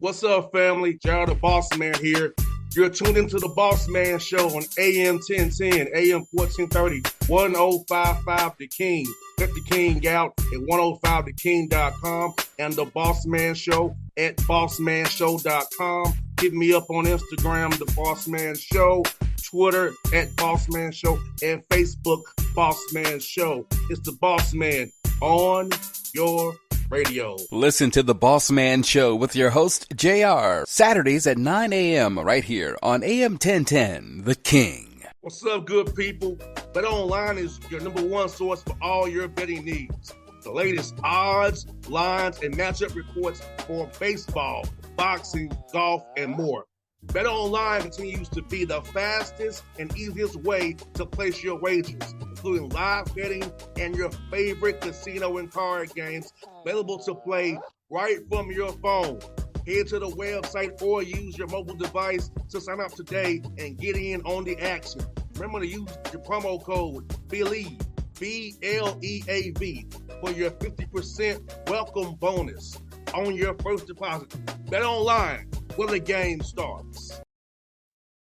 What's up, family? Gerald the Bossman here. You're tuned into the Bossman Show on AM 1010, AM 1430, 1055 The King. Let the King out at 105theking.com and the Bossman Show at bossmanshow.com. Hit me up on Instagram, the Bossman Show, Twitter at Bossman Show, and Facebook, Bossman Show. It's the Bossman on your radio. Listen to the Bossman Show with your host, JR, Saturdays at 9 a.m. right here on AM 1010, The King. What's up, good people? BetOnline is your number one source for all your betting needs. The latest odds, lines, and matchup reports for baseball, boxing, golf, and more. BetOnline continues to be the fastest and easiest way to place your wagers, including live betting and your favorite casino and card games available to play right from your phone. Head to the website or use your mobile device to sign up today and get in on the action. Remember to use your promo code BELIEVE, BLEAV, for your 50% welcome bonus on your first deposit. BetOnline, where the game starts.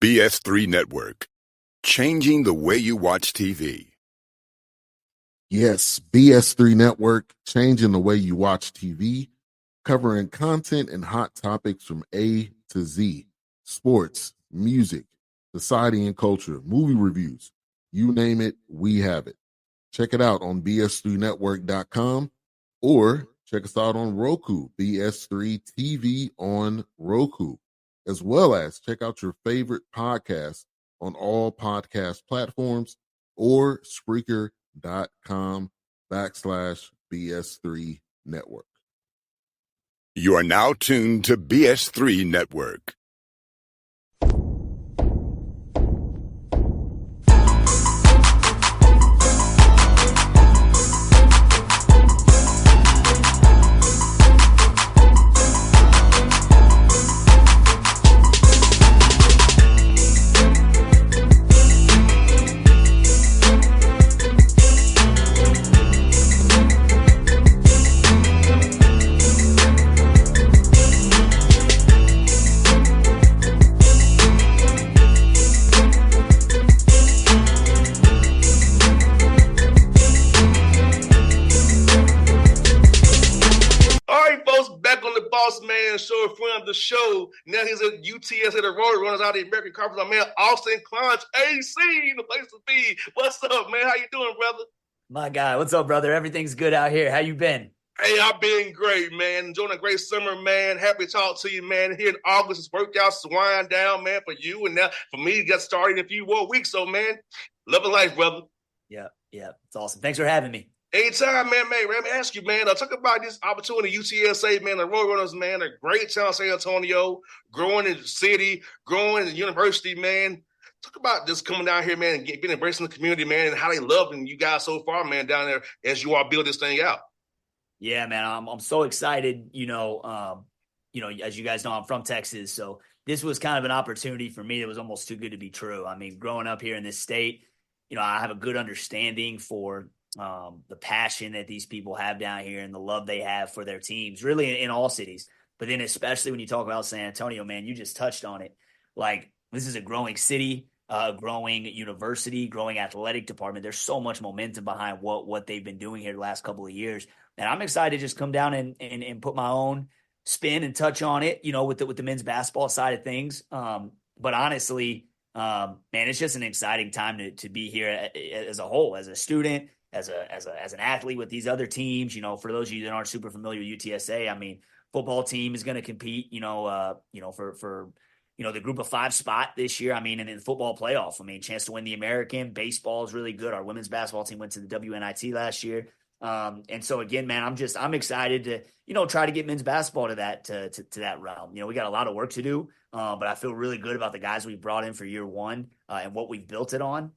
BS3 Network, changing the way you watch TV. Yes, BS3 Network, changing the way you watch TV, covering content and hot topics from A to Z, sports, music, society and culture, movie reviews, you name it, we have it. Check it out on bs3network.com or check us out on Roku, BS3 TV on Roku, as well as check out your favorite podcast on all podcast platforms or Spreaker.com/BS3 Network. You are now tuned to BS3 Network. Show, a friend of the show. Now he's at UTS at the Road Runners out of the American Conference. Our man, Austin Claunch, AC, the place to be. What's up, man? How you doing, brother? My guy, what's up, brother? Everything's good out here. How you been? Hey, I've been great, man. Enjoying a great summer, man. Happy to talk to you, man. Here in August, it's workouts to wind down, man, for you. And now for me, it got started in a few more weeks. So, man, loving life, brother. Yeah. It's awesome. Thanks for having me. Anytime, man. Let me ask you, man. Talk about this opportunity, UTSA, man. The Road Runners, man. A great town, San Antonio. Growing in the city, growing in the university, man. Talk about just coming down here, man, and being embracing the community, man, and how they loving you guys so far, man, down there as you all build this thing out. Yeah, man. I'm so excited. As you guys know, I'm from Texas, so this was kind of an opportunity for me that was almost too good to be true. I mean, growing up here in this state, I have a good understanding for the passion that these people have down here and the love they have for their teams, really in all cities. But then especially when you talk about San Antonio, man, you just touched on it. Like, this is a growing city, growing university, growing athletic department. There's so much momentum behind what they've been doing here the last couple of years. And I'm excited to just come down and put my own spin and touch on it, with the men's basketball side of things. But honestly, man, it's just an exciting time to be here as a whole, as a student, as an athlete with these other teams. For those of you that aren't super familiar with UTSA, I mean, football team is going to compete, for the group of 5 spot this year. I mean, and in the football playoff, chance to win the American. Baseball is really good. Our women's basketball team went to the WNIT last year. And so again, man, I'm excited to, try to get men's basketball to that realm. We got a lot of work to do, but I feel really good about the guys we brought in for year one, and what we've built it on.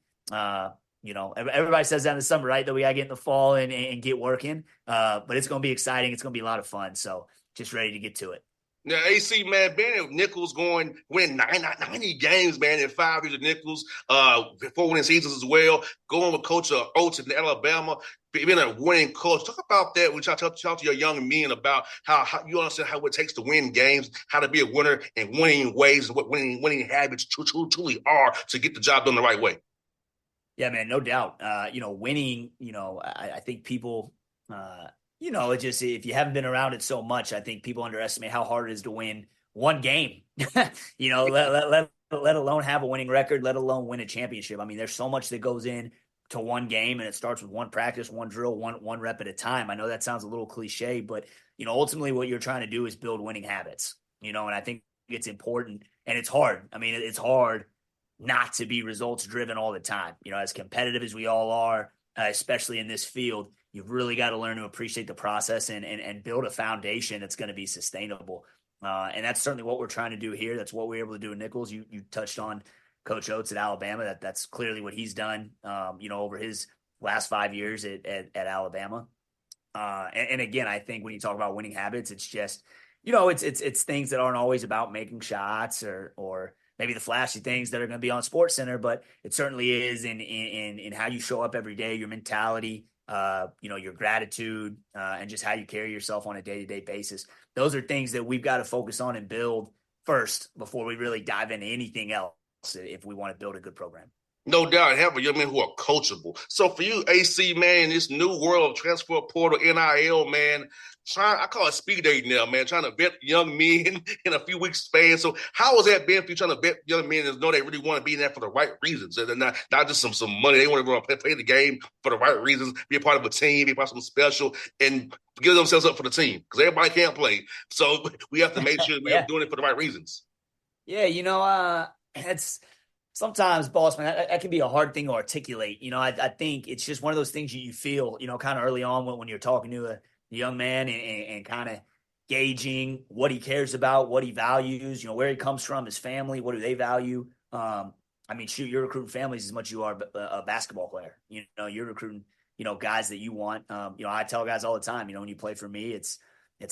Everybody says that in the summer, right? That we got to get in the fall and get working. But it's going to be exciting. It's going to be a lot of fun. So just ready to get to it. Now, AC, man, being at Nichols winning 90 games, man, in 5 years at Nichols, 4 winning seasons as well, going with Coach Oates in Alabama, being a winning coach. Talk about that when you talk to your young men about how you understand how it takes to win games, how to be a winner in winning ways, and what winning habits truly are to get the job done the right way. Yeah, man, no doubt. Winning, I think people, it just, if you haven't been around it so much, I think people underestimate how hard it is to win one game, let alone have a winning record, let alone win a championship. I mean, there's so much that goes in to one game, and it starts with one practice, one drill, one rep at a time. I know that sounds a little cliche, but, ultimately what you're trying to do is build winning habits, and I think it's important, and it's hard. I mean, it's hard not to be results driven all the time. As competitive as we all are, especially in this field, you've really got to learn to appreciate the process and build a foundation that's going to be sustainable. And that's certainly what we're trying to do here. That's what we're able to do in Nichols. You touched on Coach Oates at Alabama. That's clearly what he's done, over his last 5 years at Alabama. And again, I think when you talk about winning habits, it's just, it's things that aren't always about making shots or maybe the flashy things that are going to be on SportsCenter, but it certainly is in how you show up every day, your mentality, your gratitude, and just how you carry yourself on a day-to-day basis. Those are things that we've got to focus on and build first before we really dive into anything else if we want to build a good program. No doubt, have young men who are coachable. So for you, AC, man, this new world of transfer portal, NIL, man, I call it speed dating now, man, trying to vet young men in a few weeks span. So how has that been for you trying to vet young men and know they really want to be in there for the right reasons and not just some money? They want to play the game for the right reasons, be a part of a team, be a part of something special, and give themselves up for the team because everybody can't play. So we have to make sure we're doing it for the right reasons. Yeah, it's – sometimes, Bossman, that can be a hard thing to articulate. I think it's just one of those things you feel, kind of early on when you're talking to a young man and kind of gauging what he cares about, what he values, where he comes from, his family, what do they value. You're recruiting families as much as you are a basketball player. You're recruiting, guys that you want. I tell guys all the time, when you play for me, it's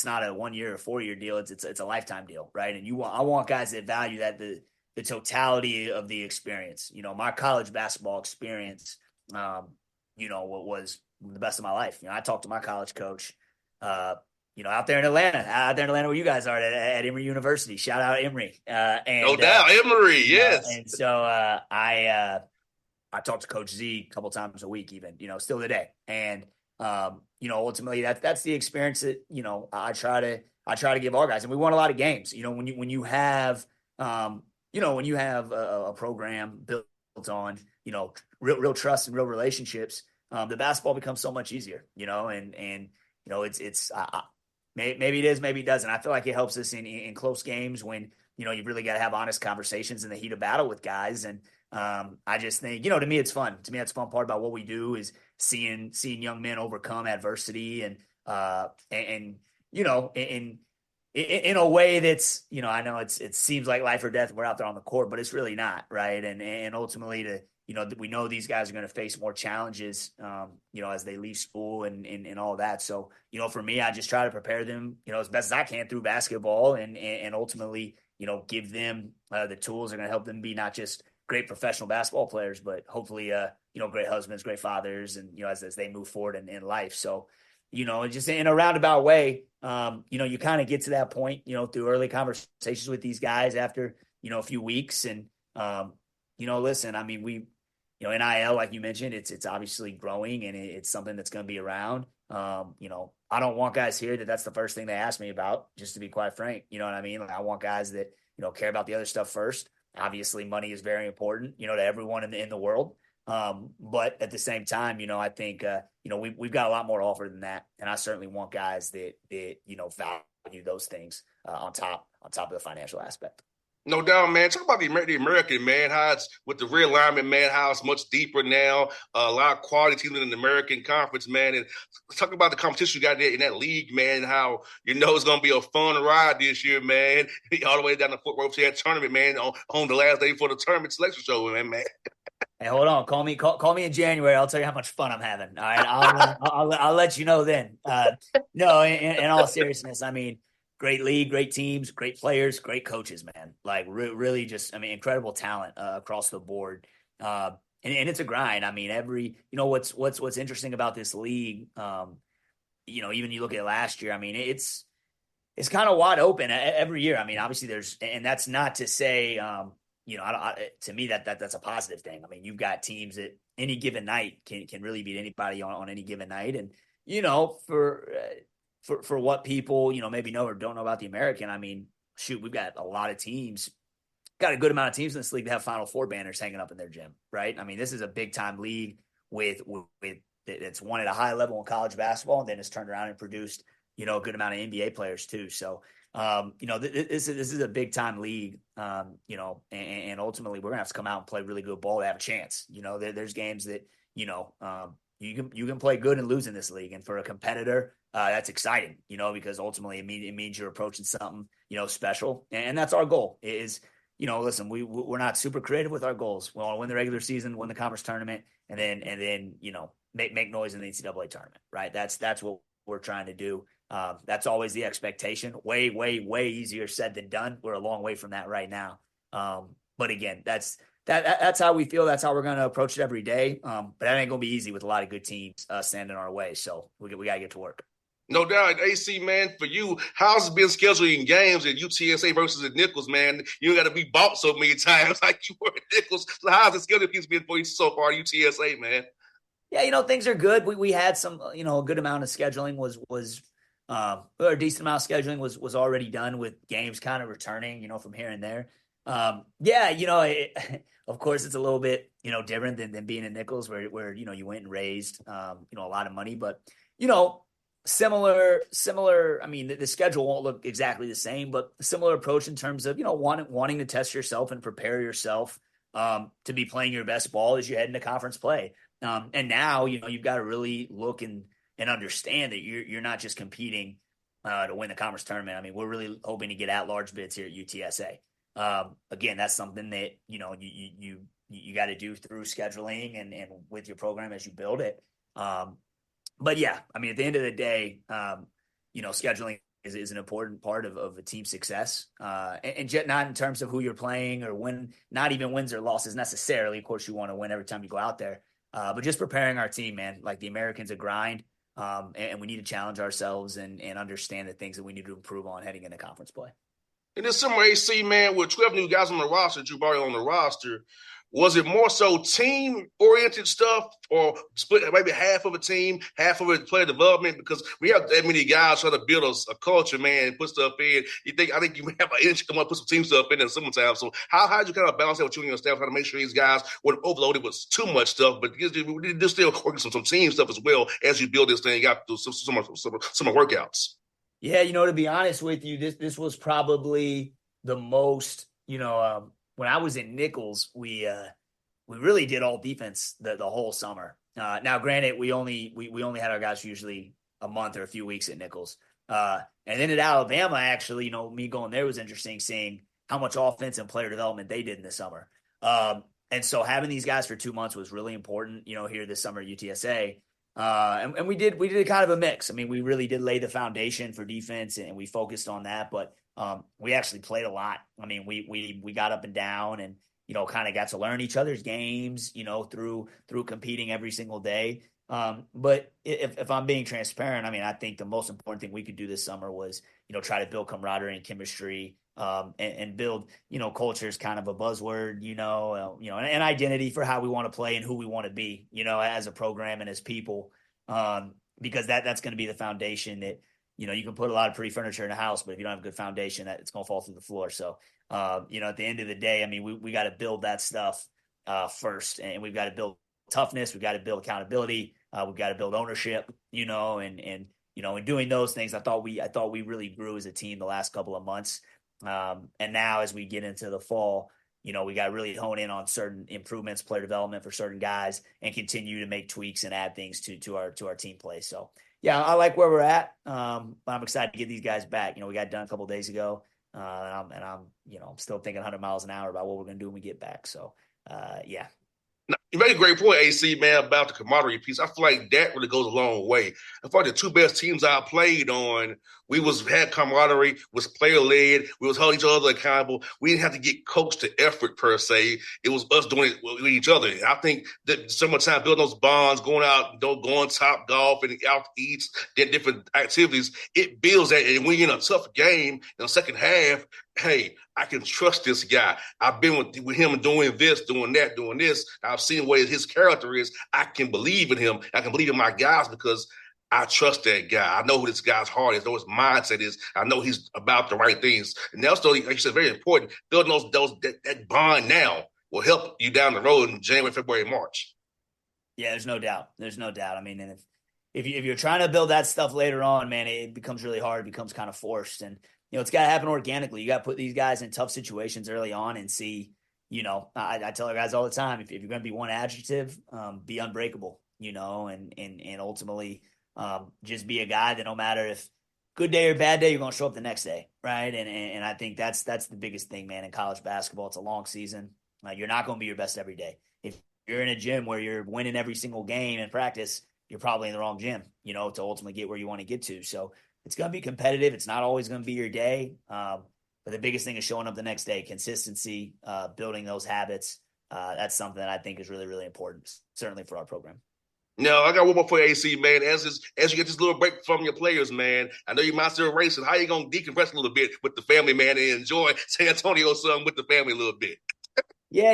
not a 1 year or 4 year deal. It's a lifetime deal, right? And I want guys that value that the totality of the experience. My college basketball experience, what was the best of my life. I talked to my college coach, out there in Atlanta where you guys are at Emory University. Shout out Emory. No doubt, Emory, yes. And so I talked to Coach Z a couple times a week even, still today. And, ultimately that's the experience that, I try to give our guys. And we won a lot of games. When you have when you have a program built on, real trust and real relationships, the basketball becomes so much easier, and it's maybe it is, maybe it doesn't. I feel like it helps us in close games when, you really got to have honest conversations in the heat of battle with guys. And I just think, to me, it's fun. To me, that's the fun part about what we do is seeing young men overcome adversity and in a way that's, I know it seems like life or death. We're out there on the court, but it's really not, right? And ultimately we know these guys are going to face more challenges, as they leave school and all that. So, for me, I just try to prepare them, as best as I can through basketball and ultimately, give them the tools that are going to help them be not just great professional basketball players, but hopefully, great husbands, great fathers, and, as they move forward in life. So, just in a roundabout way, you kind of get to that point, through early conversations with these guys after, a few weeks. And, listen, we, NIL, like you mentioned, it's obviously growing and it's something that's going to be around. I don't want guys here that's the first thing they ask me about, just to be quite frank. You know what I mean? Like, I want guys that, care about the other stuff first. Obviously, money is very important, to everyone in the world. But at the same time, I think, we've got a lot more to offer than that. And I certainly want guys that value those things on top of the financial aspect. No doubt, man. Talk about the American, man, how it's with the realignment, man, how it's much deeper now. A lot of quality teams in the American Conference, man. And talk about the competition you got there in that league, man, and how it's going to be a fun ride this year, man. All the way down to Fort Worth to that tournament, man, on the last day for the tournament selection show, man. Hey, hold on. Call me in January. I'll tell you how much fun I'm having. All right. I'll let you know then. No, in all seriousness, great league, great teams, great players, great coaches, man. Like really just, incredible talent across the board. and it's a grind. I mean, what's interesting about this league, even you look at last year, I mean, it's kind of wide open every year. I mean, obviously and that's not to say, to me that's a positive thing. I mean, you've got teams that any given night can really beat anybody on any given night. And, for what people, maybe know or don't know about the American, I mean, shoot, we've got a lot of teams, got a good amount of teams in this league that have Final Four banners hanging up in their gym, right? I mean, this is a big time league with it's won at a high level in college basketball, and then it's turned around and produced, a good amount of NBA players too. So, this is a big time league, and ultimately we're gonna have to come out and play really good ball to have a chance. There's games that, you can play good and lose in this league. And for a competitor, that's exciting, because ultimately it means you're approaching something, special. And that's our goal is, listen, we're not super creative with our goals. We want to win the regular season, win the conference tournament, and then, make noise in the NCAA tournament, right? That's what we're trying to do. That's always the expectation. Way, way, way easier said than done. We're a long way from that right now. But again, that's how we feel. That's how we're going to approach it every day. But that ain't going to be easy with a lot of good teams standing our way. So we got to get to work. No doubt. AC, man, for you, how's it been scheduling games at UTSA versus at Nichols, man? You got to be bought so many times like you were at Nichols. So how's the scheduling piece been for you so far, UTSA, man? Yeah, things are good. We had some, a good amount of scheduling was or a decent amount of scheduling was already done with games kind of returning, from here and there. Of course, it's a little bit, different than being in Nichols where you went and raised, a lot of money, but, similar. I mean, the schedule won't look exactly the same, but a similar approach in terms of, wanting to test yourself and prepare yourself to be playing your best ball as you head into conference play. And now, you've got to really look and understand that you're not just competing to win the conference tournament. I mean, we're really hoping to get at-large bids here at UTSA. Again, that's something that, you got to do through scheduling and with your program as you build it. But yeah, I mean, at the end of the day, scheduling is an important part of a team's success. And yet not in terms of who you're playing or not even wins or losses necessarily. Of course, you want to win every time you go out there. But just preparing our team, man, like the Americans a grind. And we need to challenge ourselves and understand the things that we need to improve on heading into conference play. In this summer, AC, man, with 12 new guys on the roster, Drew Barry on the roster, was it more so team-oriented stuff or split maybe half of a team, half of it player development? Because we have that many guys trying to build a culture, man, and put stuff in. I think you have an energy to come up put some team stuff in the summertime. So how did you kind of balance that with you and your staff, trying to make sure these guys weren't overloaded with too much stuff, but you're still working some team stuff as well as you build this thing out through some workouts? Yeah, to be honest with you, this was probably the most, when I was in Nichols, we really did all defense the whole summer. Now, granted, we only had our guys for usually a month or a few weeks at Nichols. And then at Alabama, actually, me going there was interesting, seeing how much offense and player development they did in the summer. And so having these guys for 2 months was really important, here this summer at UTSA. And we did kind of a mix. I mean, we really did lay the foundation for defense and we focused on that, but we actually played a lot. I mean, we got up and down and, kind of got to learn each other's games, through competing every single day. But if I'm being transparent, I mean, I think the most important thing we could do this summer was, try to build camaraderie and chemistry, and build, culture is kind of a buzzword, an identity for how we want to play and who we want to be, as a program and as people, because that's going to be the foundation that, you can put a lot of pretty furniture in a house, but if you don't have a good foundation, it's going to fall through the floor. So, at the end of the day, I mean, we got to build that stuff first, and we've got to build toughness. We've got to build accountability. We've got to build ownership, and in doing those things, I thought we really grew as a team the last couple of months. And now as we get into the fall, we got to really hone in on certain improvements, player development for certain guys, and continue to make tweaks and add things to our team play. So yeah, I like where we're at. But I'm excited to get these guys back. We got done a couple of days ago, and I'm still thinking 100 miles an hour about what we're going to do when we get back. So yeah. Now, You made a great point, AC, man, about the camaraderie piece. I feel like that really goes a long way. I feel like the two best teams I played on, we had camaraderie, was player-led, we was holding each other accountable. We didn't have to get coached to effort, per se. It was us doing it with each other. And I think that so much time building those bonds, going out, going top golf and out eats, different activities, it builds that. And when you're in a tough game in the second half, hey, I can trust this guy. I've been with him doing this, doing that, doing this. I've seen what his character is. I can believe in him. I can believe in my guys because I trust that guy. I know who this guy's heart is. I know his mindset is. I know he's about the right things. And that's, like you said, very important. Building that bond now will help you down the road in January, February, March. Yeah, there's no doubt. There's no doubt. I mean, and if you're trying to build that stuff later on, man, it becomes really hard. It becomes kind of forced. And, it's got to happen organically. You got to put these guys in tough situations early on and see, I tell our guys all the time, if you're going to be one adjective, be unbreakable, and ultimately just be a guy that no matter if good day or bad day, you're going to show up the next day. Right. And I think that's the biggest thing, man, in college basketball. It's a long season. You're not going to be your best every day. If you're in a gym where you're winning every single game in practice, you're probably in the wrong gym, to ultimately get where you want to get to. So it's going to be competitive. It's not always going to be your day. But the biggest thing is showing up the next day, consistency, building those habits. That's something that I think is really, really important, certainly for our program. No, I got one more for AC, man. As you get this little break from your players, man, I know you might still racing. How you going to decompress a little bit with the family, man, and enjoy San Antonio some with the family a little bit? Yeah,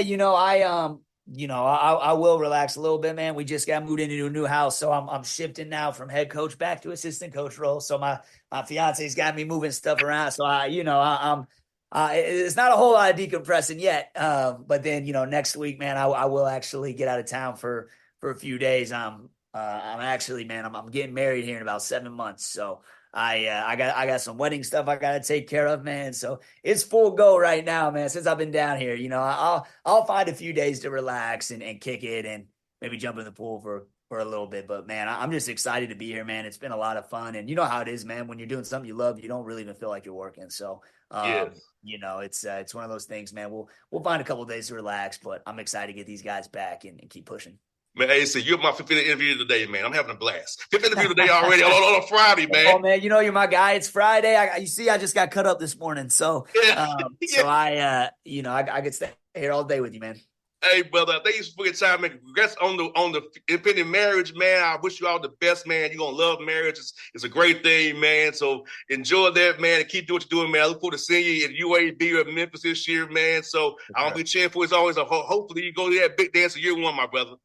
I will relax a little bit, man. We just got moved into a new house, so I'm shifting now from head coach back to assistant coach role. So my fiance's got me moving stuff around. So I'm it's not a whole lot of decompressing yet. But then next week, man, I will actually get out of town for a few days. I'm actually, man, I'm getting married here in about 7 months. So I got some wedding stuff I got to take care of, man. So it's full go right now, man. Since I've been down here, I'll find a few days to relax and kick it and maybe jump in the pool for a little bit. But man, I'm just excited to be here, man. It's been a lot of fun, and you know how it is, man. When you're doing something you love, you don't really even feel like you're working. So, it's one of those things, man. We'll find a couple of days to relax, but I'm excited to get these guys back and keep pushing. Man, AC, you're my 5th interview today, man. I'm having a blast. 5th interview today already on a Friday, man. Oh, man, you're my guy. It's Friday. I just got cut up this morning. So, so I could stay here all day with you, man. Hey, brother, thanks for your time, man. Congrats on the impending marriage, man. I wish you all the best, man. You're going to love marriage. It's a great thing, man. So enjoy that, man, and keep doing what you're doing, man. I look forward to seeing you at UAB or Memphis this year, man. So I'll be cheering for you as always. Hopefully you go to that big dance of year one, my brother.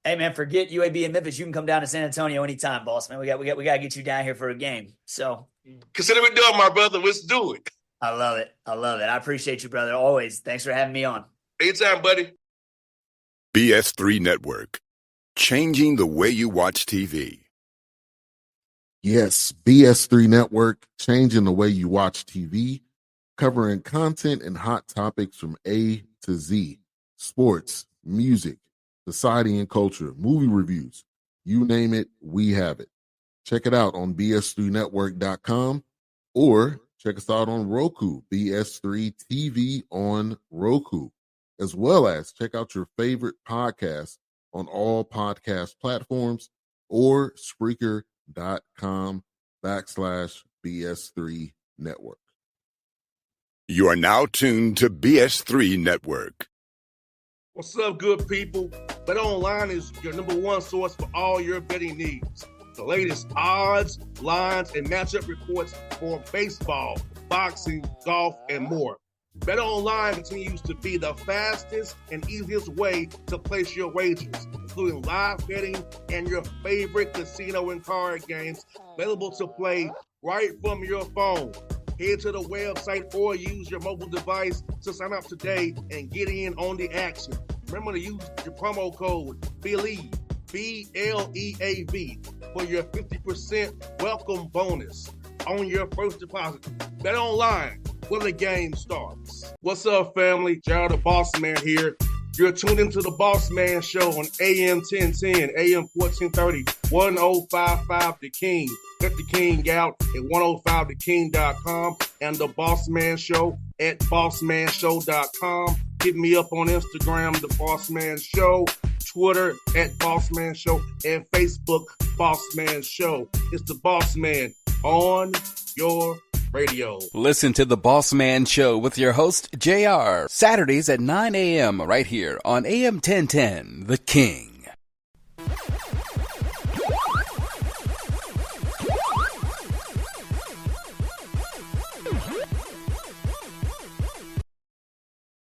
Hey, man, forget UAB and Memphis. You can come down to San Antonio anytime, boss, man. We got to get you down here for a game. So consider it done, my brother. Let's do it. I love it. I appreciate you, brother. Always. Thanks for having me on. Anytime, buddy. BS3 Network, changing the way you watch TV. Yes, BS3 Network, changing the way you watch TV, covering content and hot topics from A to Z, sports, music, society and culture, movie reviews, you name it, we have it. Check it out on bs3network.com or check us out on Roku, BS3 TV on Roku, as well as check out your favorite podcast on all podcast platforms or Spreaker.com/BS3 Network. You are now tuned to BS3 Network. What's up, good people? BetOnline is your number one source for all your betting needs. The latest odds, lines, and matchup reports for baseball, boxing, golf, and more. BetOnline continues to be the fastest and easiest way to place your wagers, including live betting and your favorite casino and card games available to play right from your phone. Head to the website or use your mobile device to sign up today and get in on the action. Remember to use your promo code BELIEVE, BLEAV, for your 50% welcome bonus on your first deposit. Bet online where the game starts. What's up, family? Jared the Bossman here. You're tuned into the Bossman Show on AM 1010, AM 1430, 1055 The King. Let the King out at 105theking.com and the Bossman Show at bossmanshow.com. Hit me up on Instagram, the Bossman Show, Twitter at Bossman Show, and Facebook Bossman Show. It's the Bossman on your radio. Listen to the Bossman Show with your host, JR, Saturdays at 9 a.m. right here on AM 1010, The King.